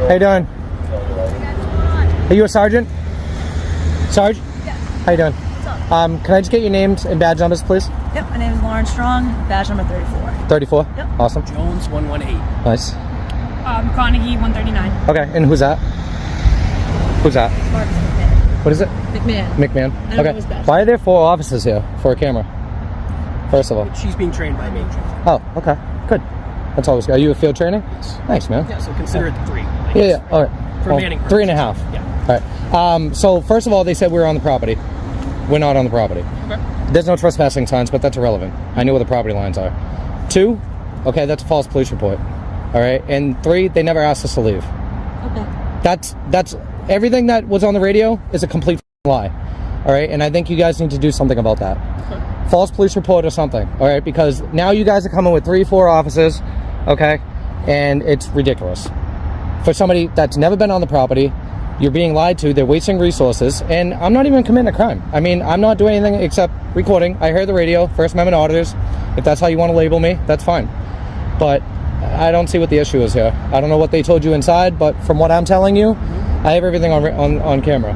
How you doing? Are you a sergeant? Sarge? Yeah. How you doing? What's up? Can I just get your names and badge numbers, please? Yep, my name is Lauren Strong, badge number 34. 34? Yep. Awesome. Jones 118. Nice. McConaughey 139. Okay, and who's that? Who's that? Marcus McMahon. What is it? McMahon. McMahon. I don't know Okay. his badge. Why are there 4 officers here for a camera? First of all. She's being trained by me. Oh, okay. Good. That's always good. Are you a field training? Yes. Nice, man. Yeah, so consider it 3. Yeah. All right. For manning 3.5. Yeah. All right. So first of all, they said we were on the property. We're not on the property. Okay. There's no trespassing signs, but that's irrelevant. I know where the property lines are. 2, okay, that's a false police report. All right. And 3, they never asked us to leave. Okay. That's everything that was on the radio is a complete lie. All right. And I think you guys need to do something about that. Okay. False police report or something. All right. Because now you guys are coming with 3, 4 officers. Okay. And it's ridiculous. For somebody that's never been on the property, you're being lied to, they're wasting resources, and I'm not even committing a crime. I mean, I'm not doing anything except recording. I heard the radio, First Amendment auditors. If that's how you want to label me, that's fine. But I don't see what the issue is here. I don't know what they told you inside, but from what I'm telling you, I have everything on camera.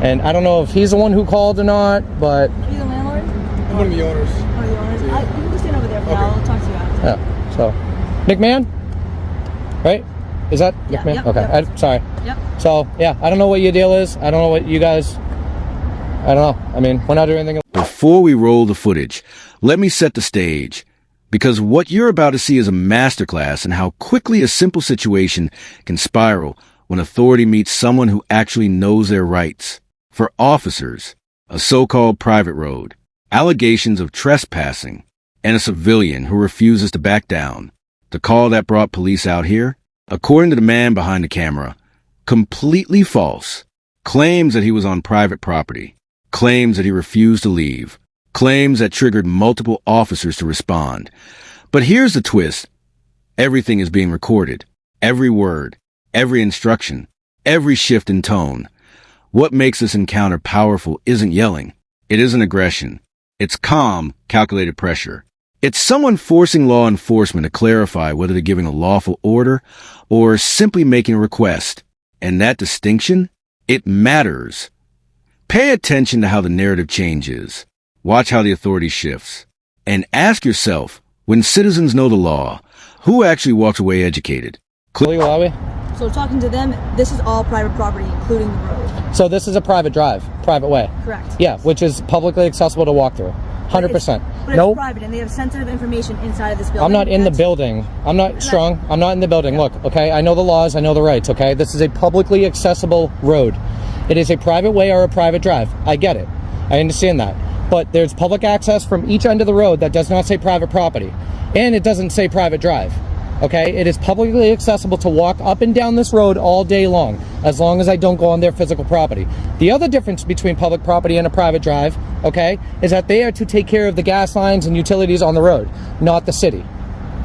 And I don't know if he's the one who called or not, but... Are you the landlord? I'm one of the owners. One of the owners? You can just stand over there for now. I'll talk to you after. Yeah, so... McMahon? Right? Is that Yeah, McMahon? yep, Okay, yep. sorry. Yep. So, yeah, I don't know what your deal is. I don't know what you guys... I don't know. I mean, we're not doing anything... Before we roll the footage, let me set the stage. Because what you're about to see is a masterclass in how quickly a simple situation can spiral when authority meets someone who actually knows their rights. For officers, a so-called private road, allegations of trespassing, and a civilian who refuses to back down. The call that brought police out here, according to the man behind the camera, completely false. Claims that he was on private property. Claims that he refused to leave. Claims that triggered multiple officers to respond. But here's the twist. Everything is being recorded. Every word, every instruction, every shift in tone. What makes this encounter powerful isn't yelling. It isn't aggression. It's calm, calculated pressure. It's someone forcing law enforcement to clarify whether they're giving a lawful order or simply making a request. And that distinction, it matters. Pay attention to how the narrative changes. Watch how the authority shifts. And ask yourself, when citizens know the law, who actually walks away educated? Legal, are we? So talking to them, this is all private property, including the road. So this is a private drive, private way. Correct. Yeah, which is publicly accessible to walk through. 100%. But it's Nope. private, and they have sensitive information inside of this building. I'm not in the That's- building. I'm not strong. I'm not in the building. Look, okay? I know the laws. I know the rights, okay? This is a publicly accessible road. It is a private way or a private drive. I get it. I understand that. But there's public access from each end of the road that does not say private property. And it doesn't say private drive. Okay? It is publicly accessible to walk up and down this road all day long as I don't go on their physical property. The other difference between public property and a private drive, okay, is that they are to take care of the gas lines and utilities on the road, not the city.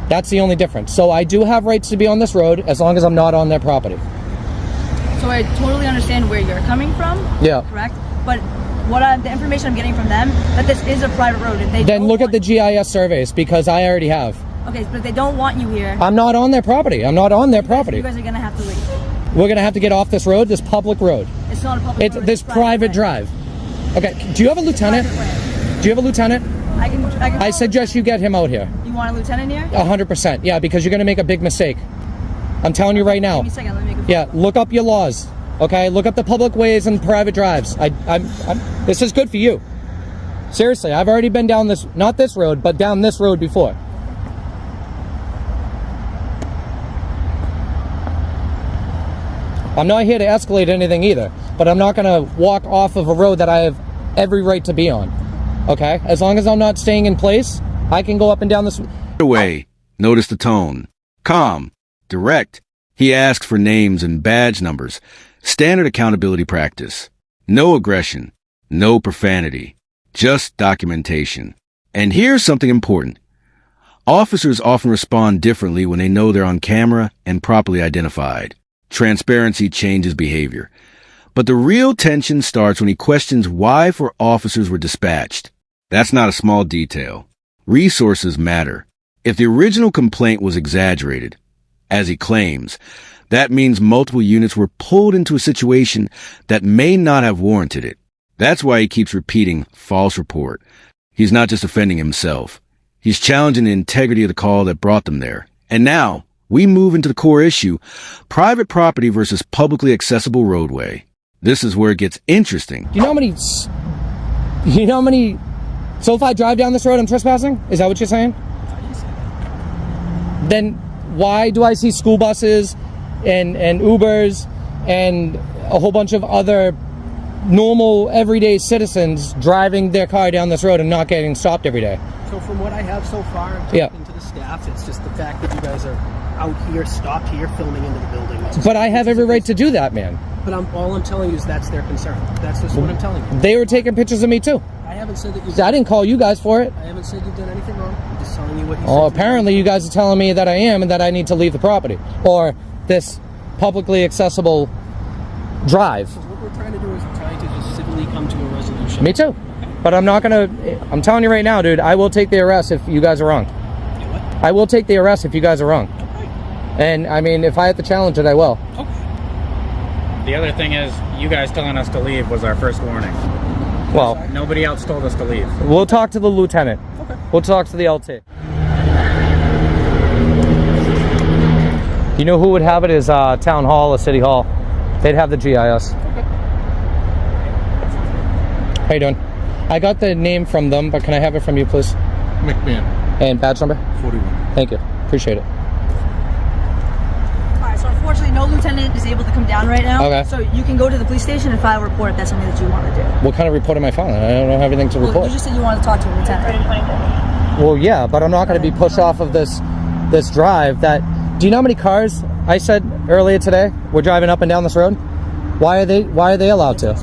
That's the only difference. So I do have rights to be on this road as long as I'm not on their property. So I totally understand where you're coming from. Yeah. Correct. But the information I'm getting from them, that this is a private road. And they Then don't look at want- the GIS surveys because I already have. Okay, but they don't want you here. I'm not on their property. I'm not on their property. You guys are going to have to leave. We're going to have to get off this road, this public road. It's not a public It's road. this a private way. drive. Okay, do you have a lieutenant? Private way. Do you have a lieutenant? I can I suggest you get him out here. You want a lieutenant here? 100%. Yeah, because you're going to make a big mistake. I'm telling you right now. Give me a second, let me make a Yeah, look up your laws. Okay, look up the public ways and private drives. This is good for you. Seriously, I've already been down this, not this road, but down this road before. I'm not here to escalate anything either, but I'm not going to walk off of a road that I have every right to be on. Okay? As long as I'm not staying in place, I can go up and down this. Away. Notice the tone. Calm. Direct. He asks for names and badge numbers. Standard accountability practice. No aggression. No profanity. Just documentation. And here's something important. Officers often respond differently when they know they're on camera and properly identified. Transparency changes behavior. But the real tension starts when he questions why 4 officers were dispatched. That's not a small detail. Resources matter. If the original complaint was exaggerated, as he claims, That means multiple units were pulled into a situation that may not have warranted it. That's why he keeps repeating false report. He's not just offending himself. He's challenging the integrity of the call that brought them there. And now, we move into the core issue, private property versus publicly accessible roadway. This is where it gets interesting. Do you know how many, so if I drive down this road, I'm trespassing? Is that what you're saying? Then why do I see school buses and Ubers and a whole bunch of other normal everyday citizens driving their car down this road and not getting stopped every day? So from what I have so far, Yeah. talking to the staff, it's just the fact that you guys are out here, stopped here, filming into the building. But I have every right to do that, man. But all I'm telling you is that's their concern. That's just what I'm telling you. They were taking pictures of me too. I haven't said that you. I didn't call you guys for it. I haven't said you've done anything wrong. I'm just telling you what you said. Oh, apparently you guys are telling me that I am and that I need to leave the property or this publicly accessible drive. So what we're trying to do is we're trying to just civilly come to a resolution. Me too. But I'm not gonna, I'm telling you right now, dude, I will take the arrest if you guys are wrong. You what? I will take the arrest if you guys are wrong. Okay. And I mean, if I have to challenge it, I will. Okay. The other thing is, you guys telling us to leave was our first warning. Well, Nobody else told us to leave. we'll talk to the lieutenant. Okay. We'll talk to the LT. You know who would have it is Town Hall or City Hall. They'd have the GIS. Okay. How you doing? I got the name from them, but can I have it from you, please? McMahon, And badge number? 41. Thank you. Appreciate it. Alright, so unfortunately no lieutenant is able to come down right now. Okay. So you can go to the police station and file a report if that's something that you want to do. What kind of report am I filing? I don't have anything to Well, report. you just said you wanted to talk to a lieutenant. Well, yeah, but I'm not going to be pushed off of this drive. That. Do you know how many cars I said earlier today were driving up and down this road? Why are they allowed to?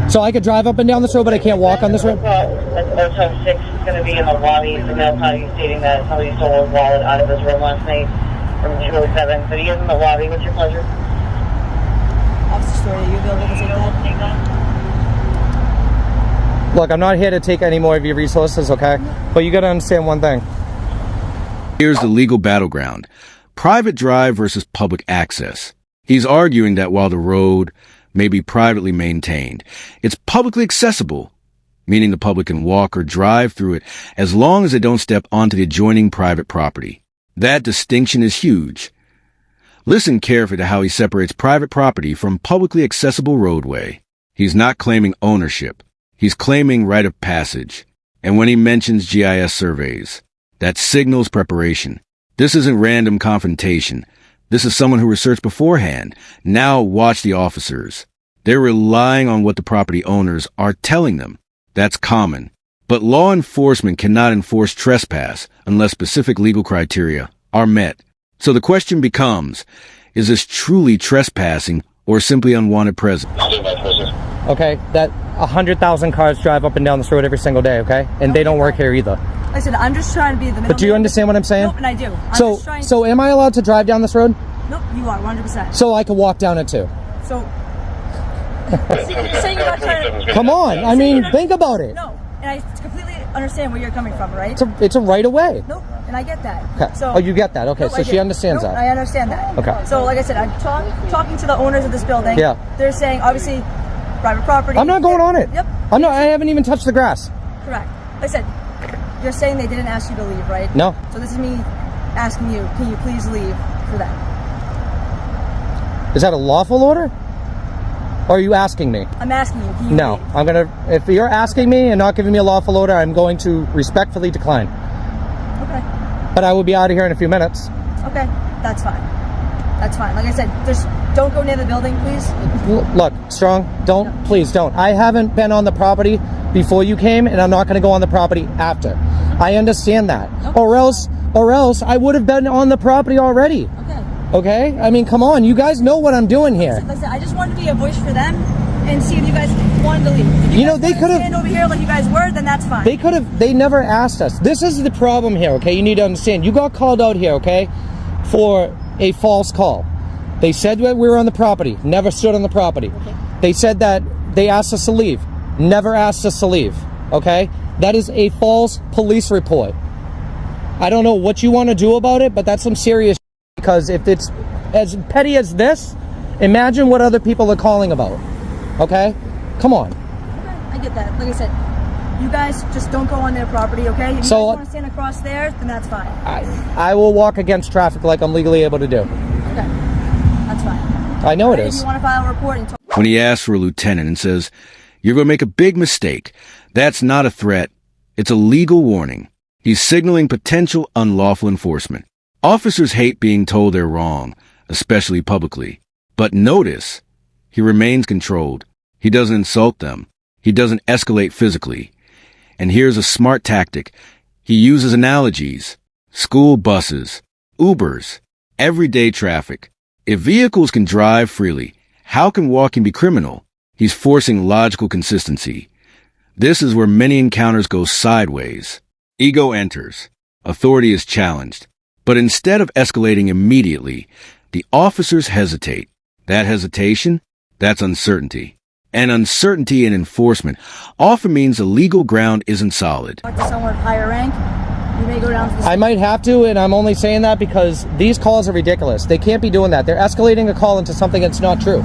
So I could drive up and down this road, but I can't walk on this road? Motel 6 is going to be in the lobby. It's a mail party stating that somebody stole his wallet out of his room last night from 207. So he is in the lobby. What's your pleasure? Officer Story, are you available to take that? Look, I'm not here to take any more of your resources, okay? But you got to understand one thing. Here's the legal battleground. Private drive versus public access. He's arguing that while the road may be privately maintained, it's publicly accessible, meaning the public can walk or drive through it as long as they don't step onto the adjoining private property. That distinction is huge. Listen carefully to how he separates private property from publicly accessible roadway. He's not claiming ownership. He's claiming right of passage. And when he mentions GIS surveys, that signals preparation. This isn't random confrontation. This is someone who researched beforehand. Now watch the officers. They're relying on what the property owners are telling them. That's common. But law enforcement cannot enforce trespass unless specific legal criteria are met. So the question becomes, is this truly trespassing or simply unwanted presence? Okay, that 100,000 cars drive up and down this road every single day, okay? And they don't work here either. Like I said, I'm just trying to be the middle. But do you understand what I'm saying? Nope, and I do. I'm So, just trying so am I allowed to drive down this road? Nope, you are 100%. So I can walk down it too? So you're saying you're not trying to. Come on, I mean, think about it. No, and I completely understand where you're coming from, right? It's a right of way. Nope, and I get that. Okay. So, Oh, you get that? Okay, Nope, so I she get- understands nope, that. I understand that. Okay. So, like I said, I'm talking to the owners of this building. Yeah. They're saying, obviously, private property. I'm not going on it. Yep. I haven't even touched the grass. Correct. Like I said, you're saying they didn't ask you to leave, right? No. So this is me asking you, can you please leave for that? Is that a lawful order? Or are you asking me? I'm asking you, can you No, leave? if you're asking me and not giving me a lawful order, I'm going to respectfully decline. Okay. But I will be out of here in a few minutes. Okay. That's fine. That's fine. Like I said, just don't go near the building, please. Look, Strong, please don't. I haven't been on the property before you came, and I'm not going to go on the property after. I understand that. Okay. Or else I would have been on the property already. Okay. Okay? I mean, come on. You guys know what I'm doing here. Like I said, I just wanted to be a voice for them and see if you guys wanted to leave. If You know, guys they wanted to could've- stand over here like you guys were, then that's fine. They never asked us. This is the problem here, okay? You need to understand. You got called out here, okay, for a false call. They said that we were on the property, never stood on the property. Okay. They said that they asked us to leave, never asked us to leave, okay? That is a false police report. I don't know what you want to do about it, but that's some serious because if it's as petty as this, imagine what other people are calling about. Okay? Come on. Okay, I get that. Like I said, you guys just don't go on their property, okay? If you guys want to stand across there, then that's fine. I will walk against traffic like I'm legally able to do. Okay, that's fine. I know it If is. you want to file a report and When he asks for a lieutenant and says, "You're going to make a big mistake," that's not a threat. It's a legal warning. He's signaling potential unlawful enforcement. Officers hate being told they're wrong, especially publicly. But notice, he remains controlled. He doesn't insult them. He doesn't escalate physically. And here's a smart tactic. He uses analogies. School buses, Ubers, everyday traffic. If vehicles can drive freely, how can walking be criminal? He's forcing logical consistency. This is where many encounters go sideways. Ego enters. Authority is challenged. But instead of escalating immediately, the officers hesitate. That hesitation, that's uncertainty. And uncertainty in enforcement often means the legal ground isn't solid. talk to someone of higher rank, you may go down to the... I might have to, and I'm only saying that because these calls are ridiculous. They can't be doing that. They're escalating a call into something that's not true.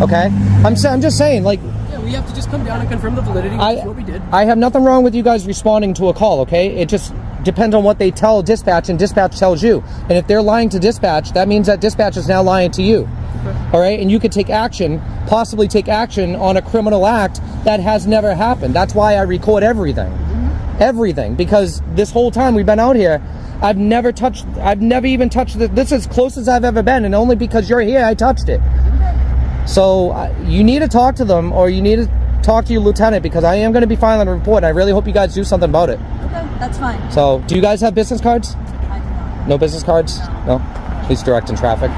Okay? I'm just saying, like... Yeah, we have to just come down and confirm the validity, which is what we did. I have nothing wrong with you guys responding to a call, okay? It just depends on what they tell dispatch, and dispatch tells you. And if they're lying to dispatch, that means that dispatch is now lying to you. Okay. All right? And you could take action, possibly take action on a criminal act that has never happened. That's why I record everything. Everything. Because this whole time we've been out here, I've never even touched this. This is as close as I've ever been, and only because you're here, I touched it. So you need to talk to them, or you need to talk to your lieutenant, because I am going to be filing a report. I really hope you guys do something about it. Okay, that's fine. So, do you guys have business cards? I do not. No business cards? No? He's directing traffic.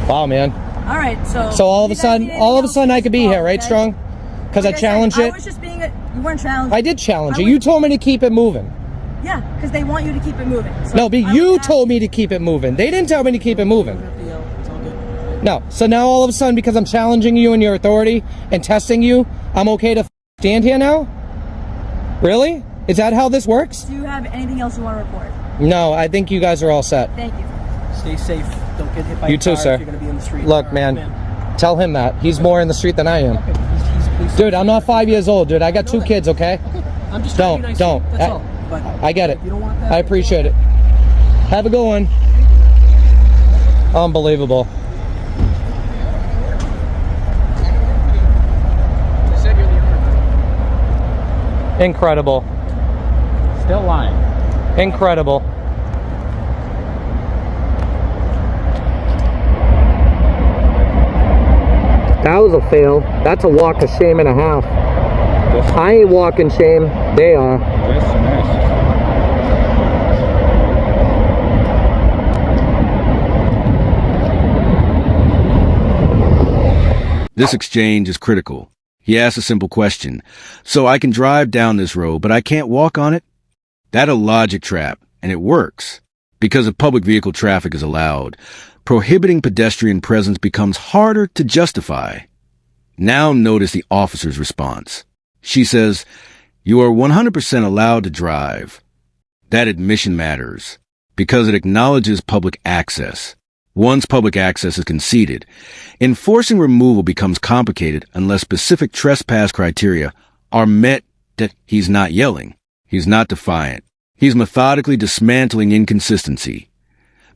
Wow, man. All right, so... So all of a sudden I could be here, right, okay? Strong? Because I challenged it. I was just being you weren't challenged. I did challenge it. You told me to keep it moving. Yeah, because they want you to keep it moving. So No, but you told me to keep it moving. They didn't tell me to keep it moving. It's all good. No. So now all of a sudden, because I'm challenging you and your authority and testing you, I'm okay to stand here now? Really? Is that how this works? Do you have anything else you want to report? No, I think you guys are all set. Thank you. Stay safe. Don't get hit by You a too, car sir. if you're going to be in the street. Look, All right, man, tell him that. He's more in the street than I am. Okay, he's Dude, I'm not 5 years old, dude. I got two kids, okay? I'm just trying to be nice to you. Don't. That's all. But I get it. if you don't want that, I appreciate it. Have a good one. Unbelievable. You said you're the owner. Incredible. Still lying. Incredible. That was a fail. That's a walk of shame and a half. I ain't walking shame. They are. Just a mess. This exchange is critical. He asks a simple question. So I can drive down this road, but I can't walk on it? That's a logic trap, and it works. Because if public vehicle traffic is allowed, prohibiting pedestrian presence becomes harder to justify. Now notice the officer's response. She says, "You are 100% allowed to drive." That admission matters, because it acknowledges public access. Once public access is conceded, enforcing removal becomes complicated unless specific trespass criteria are met. That he's not yelling. He's not defiant. He's methodically dismantling inconsistency.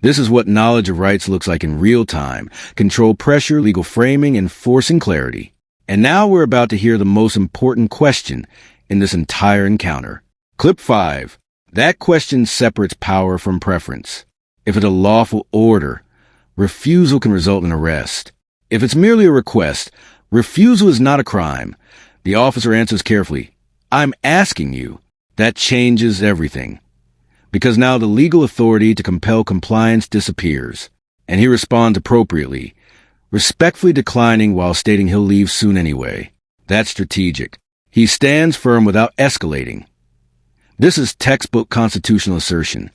This is what knowledge of rights looks like in real time. Control pressure, legal framing, enforcing clarity. And now we're about to hear the most important question in this entire encounter. Clip 5. That question separates power from preference. If it's a lawful order, refusal can result in arrest. If it's merely a request, refusal is not a crime. The officer answers carefully, "I'm asking you." That changes everything. Because now the legal authority to compel compliance disappears. And he responds appropriately, respectfully declining while stating he'll leave soon anyway. That's strategic. He stands firm without escalating. This is textbook constitutional assertion.